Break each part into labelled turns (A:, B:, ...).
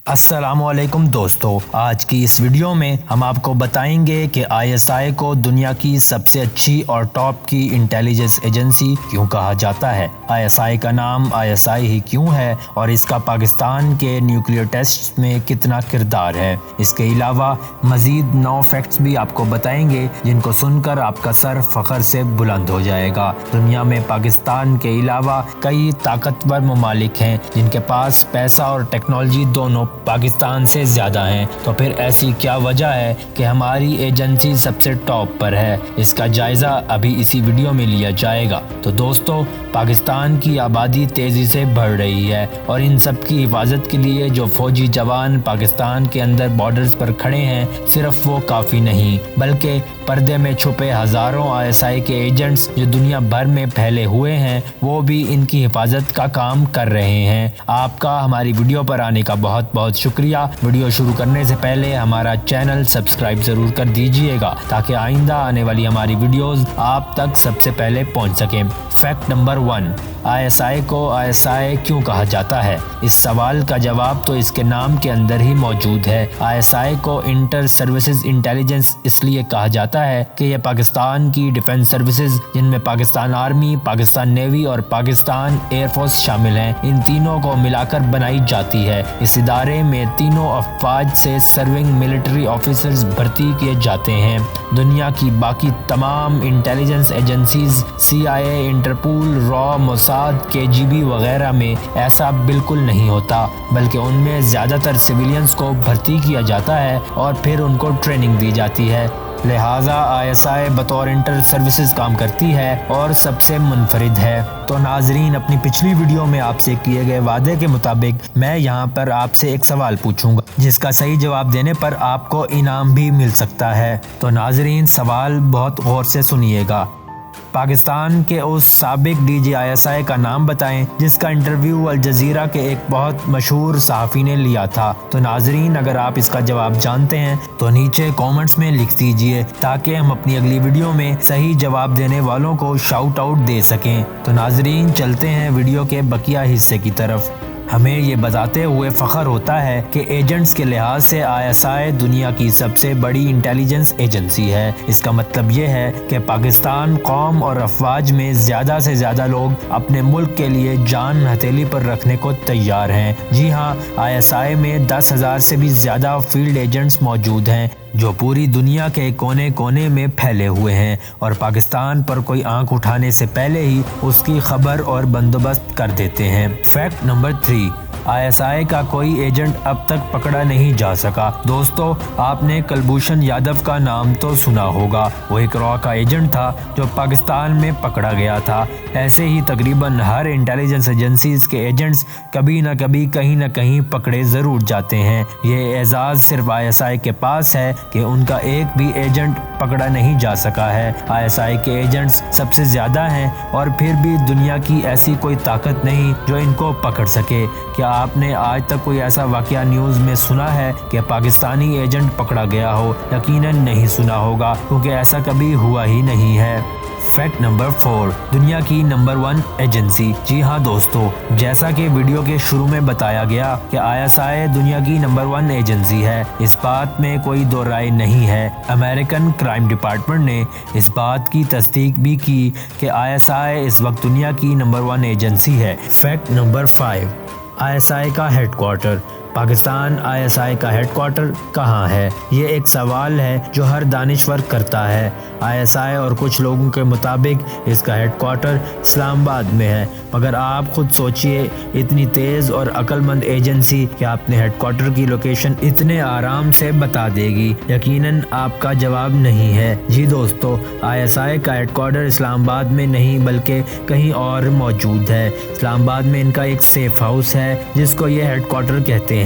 A: अस्सलाम वालेकुम दोस्तों, आज की इस वीडियो में हम आपको बताएंगे कि ISI को दुनिया की सबसे अच्छी और टॉप की इंटेलिजेंस एजेंसी क्यों कहा जाता है। ISI का नाम ISI ही क्यों है और इसका पाकिस्तान के न्यूक्लियर टेस्ट में कितना किरदार है। इसके अलावा मज़ीद 9 फैक्ट्स भी आपको बताएंगे जिनको सुनकर आपका सर फख्र से बुलंद हो जाएगा। दुनिया में पाकिस्तान के अलावा कई ताकतवर ममालिक हैं जिनके पास पैसा और टेक्नोलॉजी दोनों पाकिस्तान से ज़्यादा हैं, तो फिर ऐसी क्या वजह है कि हमारी एजेंसी सबसे टॉप पर है। इसका जायज़ा अभी इसी वीडियो में लिया जाएगा। तो दोस्तों, पाकिस्तान की आबादी तेज़ी से बढ़ रही है और इन सब की हिफाजत के लिए जो फौजी जवान पाकिस्तान के अंदर बॉर्डर्स पर खड़े हैं, सिर्फ वो काफ़ी नहीं बल्कि पर्दे में छुपे हज़ारों ISI के एजेंट्स जो दुनिया भर में फैले हुए हैं, वो भी इनकी हिफाजत का काम कर रहे हैं। आपका हमारी वीडियो पर आने का बहुत बहुत शुक्रिया। वीडियो शुरू करने से पहले हमारा चैनल सब्सक्राइब ज़रूर कर दीजिएगा ताकि आइंदा आने वाली हमारी वीडियोस आप तक सबसे पहले पहुंच सकें। फैक्ट नंबर 1, ISI को ISI क्यों कहा जाता है। इस सवाल का जवाब तो इसके नाम के अंदर ही मौजूद है। ISI को इंटर सर्विसेज इंटेलिजेंस इसलिए कहा जाता है कि यह पाकिस्तान की डिफेंस सर्विसेज, जिनमें पाकिस्तान आर्मी, पाकिस्तान नेवी और पाकिस्तान एयरफोर्स शामिल हैं, इन तीनों को मिलाकर बनाई जाती है। इस इदारे में तीनों अफवाज से सर्विंग मिलिट्री ऑफिसर्स भर्ती किए जाते हैं। दुनिया की बाकी तमाम इंटेलिजेंस एजेंसीज CIA, इंटरपोल, रॉ, मोसाद, KGB वगैरह में ऐसा बिल्कुल नहीं होता, बल्कि उनमें ज़्यादातर सिविलियंस को भर्ती किया जाता है और फिर उनको ट्रेनिंग दी जाती है। लिहाजा ISI बतौर इंटर सर्विसेज काम करती है और सबसे मुनफरिद है। तो नाजरीन, अपनी पिछली वीडियो में आपसे किए गए वादे के मुताबिक मैं यहाँ पर आपसे एक सवाल पूछूंगा जिसका सही जवाब देने पर आपको इनाम भी मिल सकता है। तो नाजरीन, सवाल बहुत गौर से सुनिएगा। पाकिस्तान के उस साबिक DG ISI का नाम बताएं जिसका इंटरव्यू अल जजीरा के एक बहुत मशहूर सहाफ़ी ने लिया था। तो नाजरीन, अगर आप इसका जवाब जानते हैं तो नीचे कमेंट्स में लिख दीजिए ताकि हम अपनी अगली वीडियो में सही जवाब देने वालों को शाउट आउट दे सकें। तो नाजरीन, चलते हैं वीडियो के बकिया हिस्से की तरफ। हमें ये बताते हुए फ़ख्र होता है कि एजेंट्स के लिहाज से ISI दुनिया की सबसे बड़ी इंटेलिजेंस एजेंसी है। इसका मतलब ये है कि पाकिस्तान कौम और अफवाज में ज़्यादा से ज़्यादा लोग अपने मुल्क के लिए जान हथेली पर रखने को तैयार हैं। जी हाँ, ISI में 10,000 से भी ज़्यादा फील्ड एजेंट्स मौजूद हैं जो पूरी दुनिया के कोने कोने में फैले हुए हैं और पाकिस्तान पर कोई आंख उठाने से पहले ही उसकी खबर और बंदोबस्त कर देते हैं। फैक्ट नंबर 3, ISI का कोई एजेंट अब तक पकड़ा नहीं जा सका। दोस्तों, आपने कुलभूषण यादव का नाम तो सुना होगा। वो एक रॉ का एजेंट था जो पाकिस्तान में पकड़ा गया था। ऐसे ही तकरीबन हर इंटेलिजेंस एजेंसीज के एजेंट्स कभी न कभी कहीं न कहीं पकड़े ज़रूर जाते हैं। ये एजाज़ सिर्फ ISI के पास है कि उनका एक भी एजेंट पकड़ा नहीं जा सका है। ISI के एजेंट्स सबसे ज़्यादा हैं और फिर भी दुनिया की ऐसी कोई ताकत नहीं जो इनको पकड़ सके। क्या आपने आज तक कोई ऐसा वाकया न्यूज़ में सुना है कि पाकिस्तानी एजेंट पकड़ा गया हो? यकीनन नहीं सुना होगा, क्योंकि ऐसा कभी हुआ ही नहीं है। फैक्ट नंबर 4, दुनिया की नंबर 1 एजेंसी। जी हाँ दोस्तों, जैसा कि वीडियो के शुरू में बताया गया कि ISI दुनिया की नंबर 1 एजेंसी है, इस बात में कोई दो राय नहीं है। अमेरिकन क्राइम डिपार्टमेंट ने इस बात की तस्दीक भी की कि ISI इस वक्त दुनिया की नंबर 1 एजेंसी है। फैक्ट नंबर 5, ISI का हेडक्वार्टर। पाकिस्तान ISI का हेडक्वार्टर कहाँ है? ये एक सवाल है जो हर दानिश्वर करता है। ISI और कुछ लोगों के मुताबिक इसका हेडक्वार्टर इस्लामाबाद में है, मगर आप खुद सोचिए, इतनी तेज़ और अक्लमंद एजेंसी क्या अपने हेडक्वार्टर की लोकेशन इतने आराम से बता देगी? यकीनन आपका जवाब नहीं है। जी दोस्तों, ISI का हेडक्वार्टर इस्लामाबाद में नहीं बल्कि कहीं और मौजूद है। इस्लामाबाद में इनका एक सेफ हाउस है जिसको ये हेडक्वार्टर कहते हैं।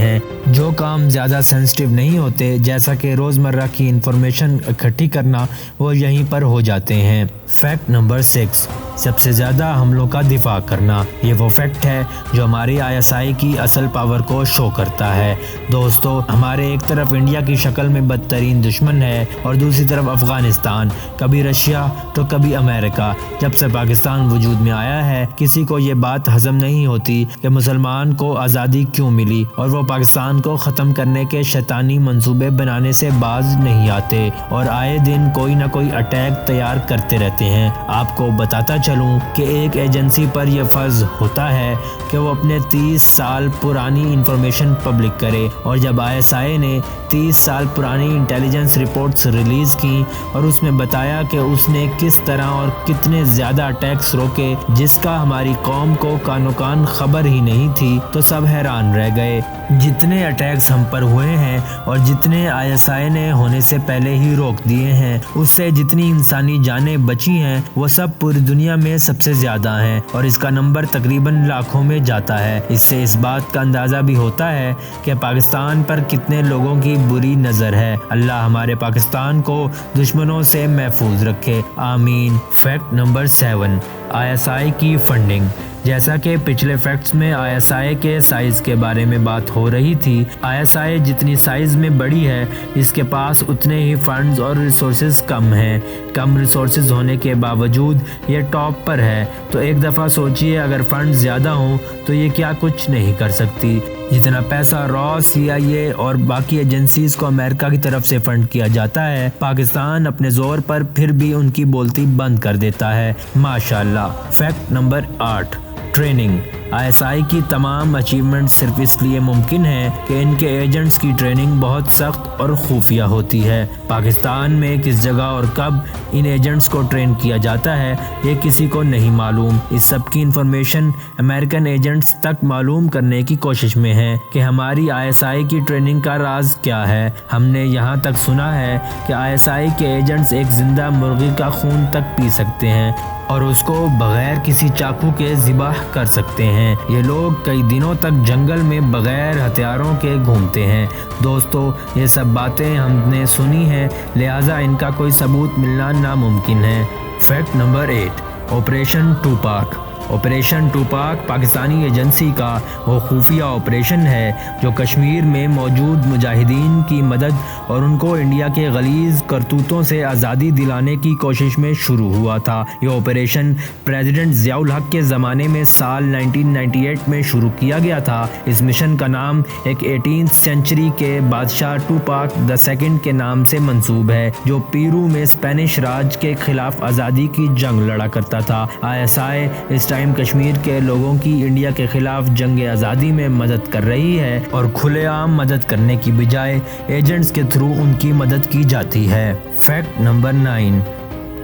A: जो काम ज़्यादा सेंसिटिव नहीं होते, जैसा कि रोज़मर्रा की इंफॉर्मेशन इकट्ठी करना, वो यहीं पर हो जाते हैं। फैक्ट नंबर 6, सबसे ज़्यादा हमलों का दिफा करना। ये वो फैक्ट है जो हमारी ISI की असल पावर को शो करता है। दोस्तों, हमारे एक तरफ इंडिया की शक्ल में बदतरीन दुश्मन है और दूसरी तरफ अफ़गानिस्तान, कभी रशिया तो कभी अमेरिका। जब से पाकिस्तान वजूद में आया है, किसी को ये बात हजम नहीं होती कि मुसलमान को आज़ादी क्यों मिली और वो پاکستان کو ختم کرنے کے شیطانی منصوبے بنانے سے باز نہیں آتے اور آئے دن کوئی نہ کوئی اٹیک تیار کرتے رہتے ہیں۔ آپ کو بتاتا چلوں کہ ایک ایجنسی پر یہ فرض ہوتا ہے کہ وہ اپنے 30 سال پرانی انفارمیشن پبلک کرے، اور جب ISI نے 30 سال پرانی انٹیلیجنس رپورٹس ریلیز کی اور اس میں بتایا کہ اس نے کس طرح اور کتنے زیادہ اٹیکس روکے جس کا ہماری قوم کو کانو کان خبر ہی نہیں تھی، تو سب حیران رہ گئے۔ جتنے اٹیکس ہم پر ہوئے ہیں اور جتنے ISI نے ہونے سے پہلے ہی روک دیے ہیں، اس سے جتنی انسانی جانیں بچی ہیں وہ سب پوری دنیا میں سب سے زیادہ ہیں، اور اس کا نمبر تقریباً لاکھوں میں جاتا ہے۔ اس سے اس بات کا اندازہ بھی ہوتا ہے کہ پاکستان پر کتنے لوگوں کی بری نظر ہے۔ اللہ ہمارے پاکستان کو دشمنوں سے محفوظ رکھے، آمین۔ فیکٹ نمبر 7، ISI کی فنڈنگ۔ جیسا کہ پچھلے فیکٹس میں ISI کے سائز کے بارے میں بات ہو رہی تھی، ISI جتنی سائز میں بڑی ہے اس کے پاس اتنے ہی فنڈز اور ریسورسز کم ہیں۔ کم ریسورسز ہونے کے باوجود یہ ٹاپ پر ہے، تو ایک دفعہ سوچئے اگر فنڈز زیادہ ہوں تو یہ کیا کچھ نہیں کر سکتی۔ جتنا پیسہ را CIA اور باقی ایجنسیز کو امریکہ کی طرف سے فنڈ کیا جاتا ہے، پاکستان اپنے زور پر پھر بھی ان کی بولتی بند کر دیتا ہے، ماشاءاللہ۔ Fact number 8، training. ISI کی تمام اچیومنٹ صرف اس لیے ممکن ہے کہ ان کے ایجنٹس کی ٹریننگ بہت سخت اور خفیہ ہوتی ہے۔ پاکستان میں کس جگہ اور کب ان ایجنٹس کو ٹرین کیا جاتا ہے یہ کسی کو نہیں معلوم۔ اس سب کی انفارمیشن امریکن ایجنٹس تک معلوم کرنے کی کوشش میں ہے کہ ہماری ISI کی ٹریننگ کا راز کیا ہے۔ ہم نے یہاں تک سنا ہے کہ ISI کے ایجنٹس ایک زندہ مرغی کا خون تک پی سکتے ہیں اور اس کو بغیر کسی چاقو کے ذبح کر سکتے ہیں۔ یہ لوگ کئی دنوں تک جنگل میں بغیر ہتھیاروں کے گھومتے ہیں۔ دوستو، یہ سب باتیں ہم نے سنی ہیں، لہٰذا ان کا کوئی ثبوت ملنا ناممکن ہے۔ Fact number 8، operation Tupac. Operation Tupac Pakistani agency کا وہ خفیہ آپریشن ہے جو کشمیر میں موجود مجاہدین کی مدد اور ان کو انڈیا کے غلیظ کرتوتوں سے آزادی دلانے کی کوشش میں شروع ہوا تھا۔ یہ آپریشن پریزیڈنٹ ضیاء الحق کے زمانے میں سال 1998 میں شروع کیا گیا تھا۔ اس مشن کا نام ایک 18 سینچری کے بادشاہ ٹوپاک II کے نام سے منسوب ہے، جو پیرو میں اسپینش راج کے خلاف آزادی کی جنگ لڑا کرتا تھا۔ ISI اس ٹائم کشمیر کے لوگوں کی انڈیا کے خلاف جنگ آزادی میں مدد کر رہی ہے، اور کھلے عام مدد کرنے کی بجائے ایجنٹس کے تھرو ان کی مدد کی جاتی ہے۔ فیکٹ نمبر 9،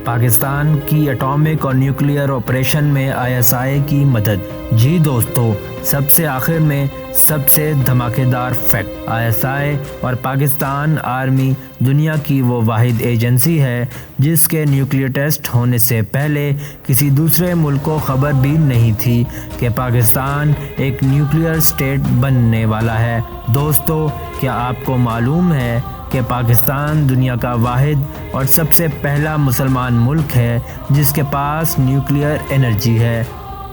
A: پاکستان کی اٹامک اور نیوکلیئر آپریشن میں ISI کی مدد۔ جی دوستو، سب سے آخر میں سب سے دھماکے دار فیکٹ، ISI اور پاکستان آرمی دنیا کی وہ واحد ایجنسی ہے جس کے نیوکلیئر ٹیسٹ ہونے سے پہلے کسی دوسرے ملک کو خبر بھی نہیں تھی کہ پاکستان ایک نیوکلیئر اسٹیٹ بننے والا ہے۔ دوستو، کیا آپ کو معلوم ہے کہ پاکستان دنیا کا واحد اور سب سے پہلا مسلمان ملک ہے جس کے پاس نیوکلیئر انرجی ہے؟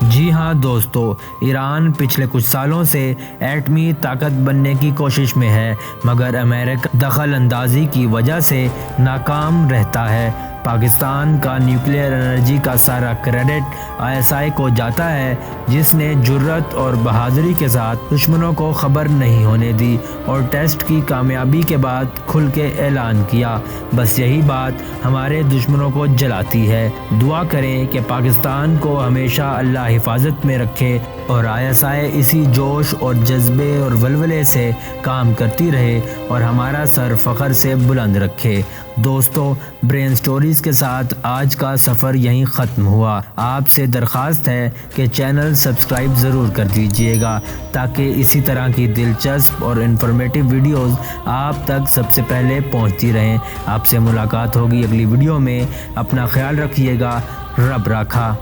A: جی ہاں دوستو، ایران پچھلے کچھ سالوں سے ایٹمی طاقت بننے کی کوشش میں ہے، مگر امریکہ دخل اندازی کی وجہ سے ناکام رہتا ہے۔ پاکستان کا نیوکلیئر انرجی کا سارا کریڈٹ ISI کو جاتا ہے، جس نے جرت اور بہادری کے ساتھ دشمنوں کو خبر نہیں ہونے دی اور ٹیسٹ کی کامیابی کے بعد کھل کے اعلان کیا۔ بس یہی بات ہمارے دشمنوں کو جلاتی ہے۔ دعا کریں کہ پاکستان کو ہمیشہ اللہ حفاظت میں رکھے اور ISI اسی جوش اور جذبے اور ولولے سے کام کرتی رہے اور ہمارا سر فخر سے بلند رکھے۔ دوستو، برین سٹوریز کے ساتھ آج کا سفر یہیں ختم ہوا۔ آپ سے درخواست ہے کہ چینل سبسکرائب ضرور کر دیجئے گا تاکہ اسی طرح کی دلچسپ اور انفارمیٹیو ویڈیوز آپ تک سب سے پہلے پہنچتی رہیں۔ آپ سے ملاقات ہوگی اگلی ویڈیو میں۔ اپنا خیال رکھیے گا، رب راکھا۔